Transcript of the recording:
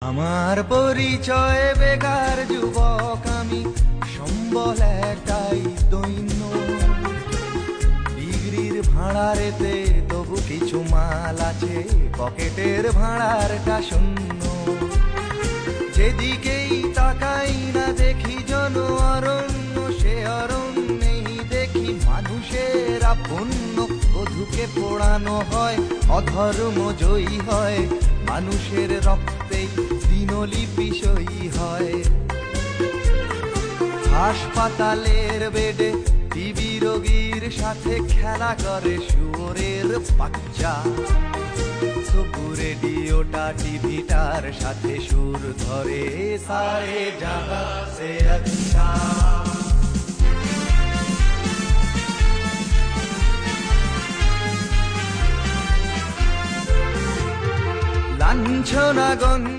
আমার পরিচয় বেকার যুবক আমি, সম্বল একটাই দৈন্য। ডিগ্রির ভাড়ারেতে তবু কিছু মাল আছে, পকেটের ভাড়ারটা শূন্য। যেদিকেই তাকাই না দেখি জন অরণ্য, সে অরণ্যেই দেখি মানুষের আপন্য। বধূকে পোড়ানো হয়, অধর্ম জয়ী হয়, মানুষের রক্তেই দিনলিপি সই হয়। হাসপাতালের বেডে টিবি রোগীর সাথে খেলা করে শুয়োরের বাচ্চা। তবু রেডিওটা টিভিটার সাথে সুর ধরে, সারে জাগা সে আচ্ছা। লাঞ্ছনা গন্ধ